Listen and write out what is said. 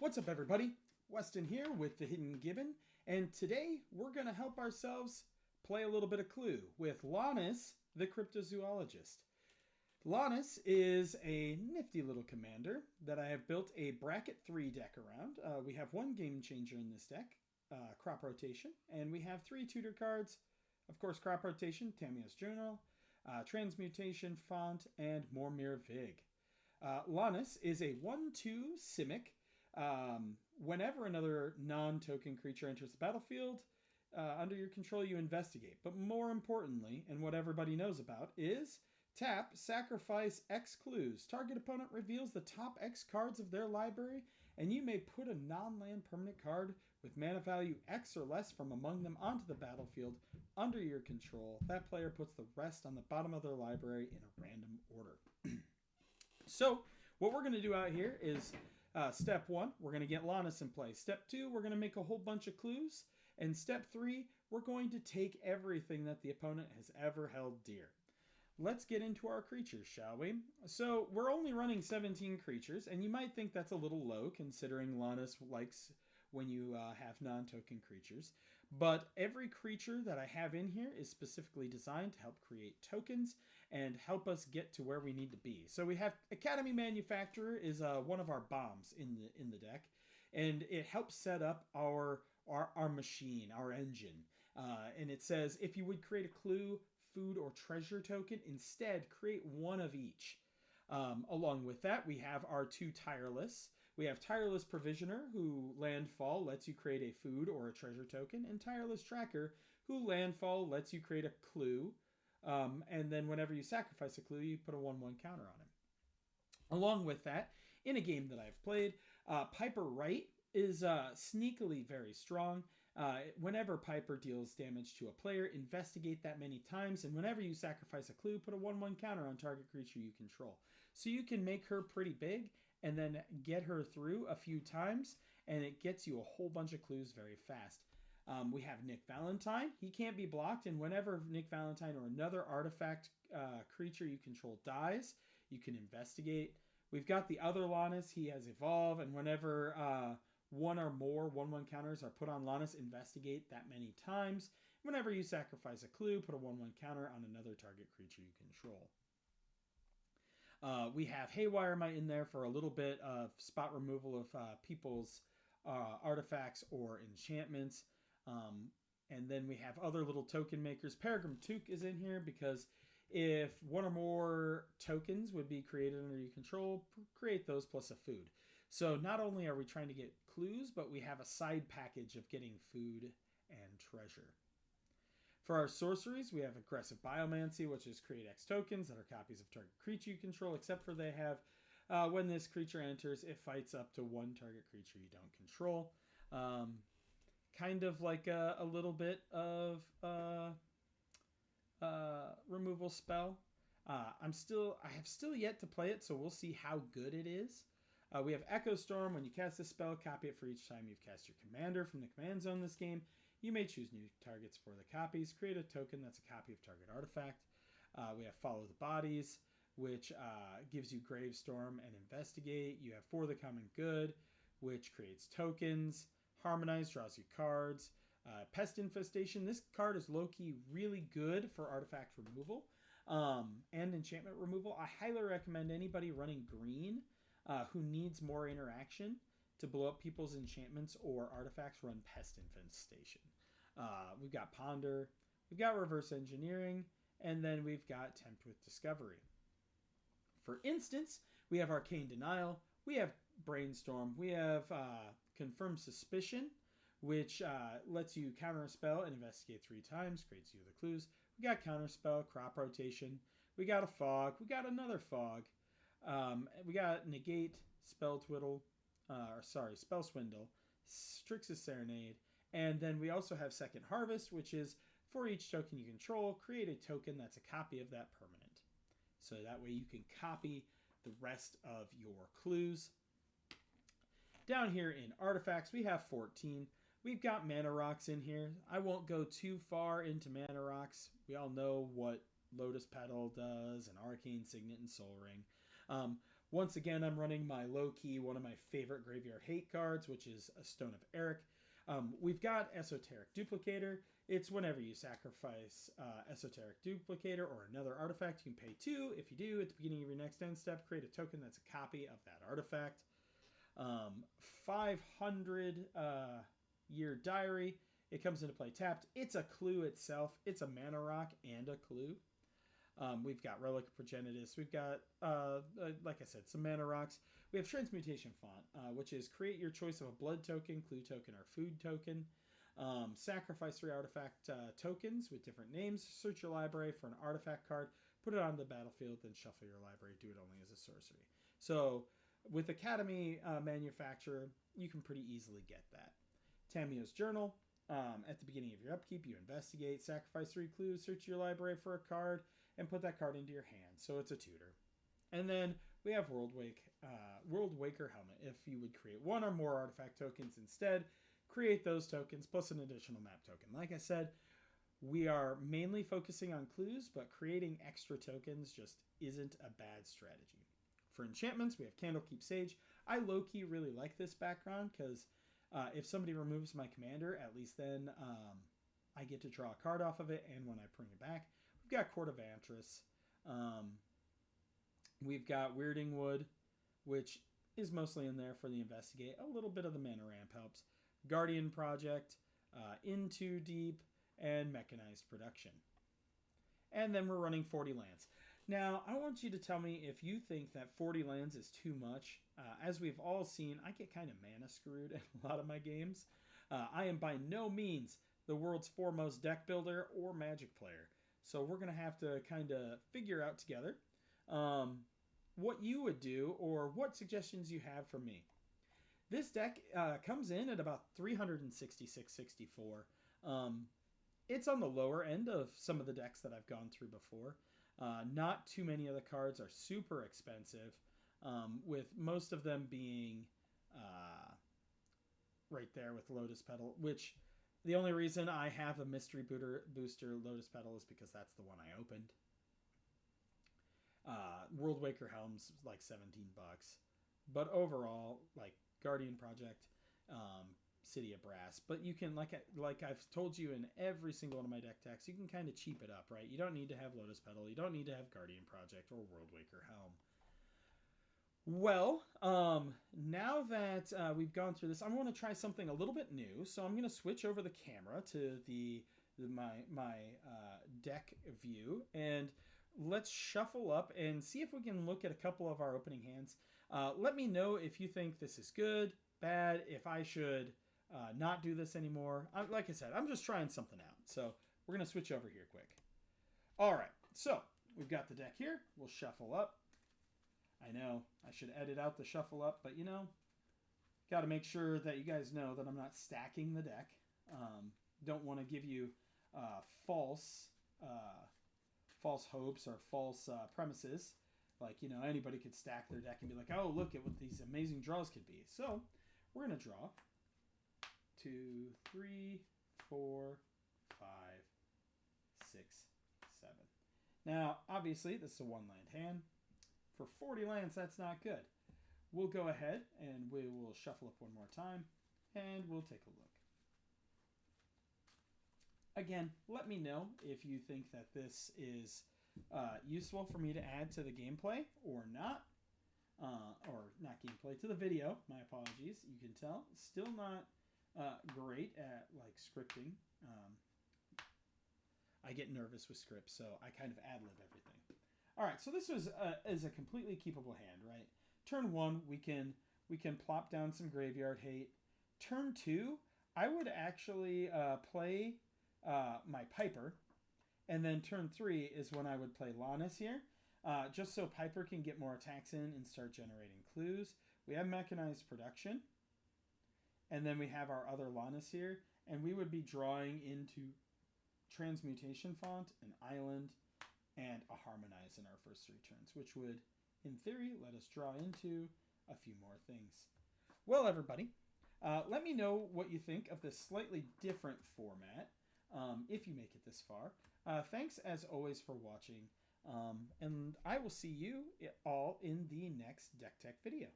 What's up, everybody? Weston here with the Hidden Gibbon, and today we're going to help ourselves play a little bit of Clue with Lonis, the Cryptozoologist. Lonis is a nifty little commander that I have built a bracket 3 deck around. We have one game changer in this deck, Crop Rotation, and we have 3 tutor cards. Of course, Crop Rotation, Tamiya's Journal, Transmutation, Font, and Mormir Vig. Lonis is a 1/2 Simic. Whenever another non-token creature enters the battlefield, under your control, you investigate. But more importantly, and what everybody knows about, is tap, sacrifice X clues. Target opponent reveals the top X cards of their library, and you may put a non-land permanent card with mana value X or less from among them onto the battlefield under your control. That player puts the rest on the bottom of their library in a random order. So, what we're going to do out here is step 1, we're going to get Lonis in play. Step 2, we're going to make a whole bunch of clues. And step 3, we're going to take everything that the opponent has ever held dear. Let's get into our creatures, shall we? So we're only running 17 creatures, and you might think that's a little low considering Lonis likes when you have non-token creatures. But every creature that I have in here is specifically designed to help create tokens and help us get to where we need to be. So we have Academy Manufacturer is one of our bombs in the deck, and it helps set up our machine, our engine. And it says if you would create a clue, food, or treasure token, instead create one of each. Along with that, we have our 2 Tireless. We have Tireless Provisioner, who landfall lets you create a food or a treasure token, and Tireless Tracker, who landfall lets you create a clue, and then whenever you sacrifice a clue, you put a 1/1 counter on it. Along with that, in a game that I've played, Piper Wright is sneakily very strong. Whenever Piper deals damage to a player, investigate that many times, and whenever you sacrifice a clue, put a 1/1 counter on target creature you control. So you can make her pretty big, and then get her through a few times, and it gets you a whole bunch of clues very fast. We have Nick Valentine. He can't be blocked, and whenever Nick Valentine or another artifact creature you control dies, you can investigate. We've got the other Lonis. He has Evolve, and whenever one or more 1/1 counters are put on Lonis, investigate that many times. Whenever you sacrifice a clue, put a 1/1 counter on another target creature you control. We have Haywire Might in there for a little bit of spot removal of people's artifacts or enchantments. And then we have other little token makers. Peregrine Took is in here because if one or more tokens would be created under your control, create those plus a food. So not only are we trying to get clues, but we have a side package of getting food and treasure. For our sorceries, we have Aggressive Biomancy, which is create X tokens that are copies of target creature you control, except for they have, when this creature enters, it fights up to 1 target creature you don't control. Kind of like a little bit of removal spell. I have still yet to play it, so we'll see how good it is. We have Echo Storm. When you cast a spell, copy it for each time you've cast your commander from the command zone this game. You may choose new targets for the copies. Create a token that's a copy of target artifact. We have Follow the Bodies, which gives you Gravestorm and Investigate. You have For the Common Good, which creates tokens. Harmonize draws you cards. Pest Infestation. This card is low-key really good for artifact removal and enchantment removal. I highly recommend anybody running green who needs more interaction to blow up people's enchantments or artifacts run Pest Infestation. We've got Ponder, we've got Reverse Engineering, and then we've got Tempt with Discovery. For instance, we have Arcane Denial, we have Brainstorm, we have Confirm Suspicion, which lets you counter a spell and investigate 3 times, creates you the clues. We got Counterspell, Crop Rotation, we got a Fog, we got another Fog, we got Negate, Spell Swindle, Strix's Serenade, and then we also have Second Harvest, which is for each token you control, create a token that's a copy of that permanent. So that way you can copy the rest of your clues. Down here in Artifacts, we have 14. We've got Mana Rocks in here. I won't go too far into Mana Rocks. We all know what Lotus Petal does, and Arcane Signet and Soul Ring. Once again, I'm running my low-key, one of my favorite graveyard hate cards, which is a Stone of Eric. We've got Esoteric Duplicator. It's whenever you sacrifice Esoteric Duplicator or another artifact, you can pay 2. If you do, at the beginning of your next end step, create a token that's a copy of that artifact. 500 Year Diary. It comes into play tapped. It's a clue itself. It's a mana rock and a clue. We've got Relic of Progenitus. We've got, like I said, some mana rocks. We have Transmutation Font, which is create your choice of a blood token, clue token, or food token. Sacrifice 3 artifact tokens with different names. Search your library for an artifact card. Put it on the battlefield, then shuffle your library. Do it only as a sorcery. So with Academy Manufacturer, you can pretty easily get that. Tamiyo's Journal. At the beginning of your upkeep, you investigate, sacrifice 3 clues, search your library for a card, and put that card into your hand. So it's a tutor. And then we have World Waker Helmet. If you would create 1 or more artifact tokens instead, create those tokens plus an additional map token. Like I said, we are mainly focusing on clues, but creating extra tokens just isn't a bad strategy. For enchantments, we have Candlekeep Sage. I low-key really like this background because if somebody removes my commander, at least then I get to draw a card off of it, and when I bring it back, we've got Court of Antris. We've got Weirding Wood, which is mostly in there for the investigate. A little bit of the mana ramp helps. Guardian Project, In Too Deep, and Mechanized Production. And then we're running 40 lands. Now, I want you to tell me if you think that 40 lands is too much. As we've all seen, I get kind of mana screwed in a lot of my games. I am by no means the world's foremost deck builder or Magic player. So we're going to have to kind of figure out together what you would do or what suggestions you have for me. This deck comes in at about 366.64. It's on the lower end of some of the decks that I've gone through before. Not too many of the cards are super expensive, with most of them being right there with Lotus Petal, which the only reason I have a Mystery Booster Lotus Petal is because that's the one I opened. World Waker Helm's like $17. But overall, like Guardian Project, City of Brass. But you can, like I've told you in every single one of my deck techs, you can kind of cheap it up, right? You don't need to have Lotus Petal. You don't need to have Guardian Project or World Waker Helm. Well, now that we've gone through this, I want to try something a little bit new. So I'm going to switch over the camera to my deck view, and let's shuffle up and see if we can look at a couple of our opening hands. Let me know if you think this is good, bad, if I should not do this anymore. Like I said, I'm just trying something out. So we're going to switch over here quick. All right, so we've got the deck here. We'll shuffle up. I know I should edit out the shuffle up, but you know, got to make sure that you guys know that I'm not stacking the deck. Don't want to give you false hopes or false premises. Like, you know, anybody could stack their deck and be like, oh, look at what these amazing draws could be. So we're going to draw 2, 3, 4, 5, 6, 7. Now, obviously, this is a 1-land hand. For 40 lands, that's not good. We'll go ahead and we will shuffle up one more time, and we'll take a look. Again, let me know if you think that this is useful for me to add to the gameplay or not. Or not gameplay, to the video. My apologies. You can tell. Still not great at like scripting. I get nervous with scripts, so I kind of ad-lib everything. All right, so this is a completely keepable hand, right? Turn 1, we can plop down some graveyard hate. Turn 2, I would actually play my Piper, and then turn 3 is when I would play Lonis here, just so Piper can get more attacks in and start generating clues. We have Mechanized Production, and then we have our other Lonis here, and we would be drawing into Transmutation Font, an Island, and a Harmonize in our first 3 turns, which would, in theory, let us draw into a few more things. Well, everybody, let me know what you think of this slightly different format, if you make it this far. Thanks, as always, for watching. And I will see you all in the next Deck Tech video.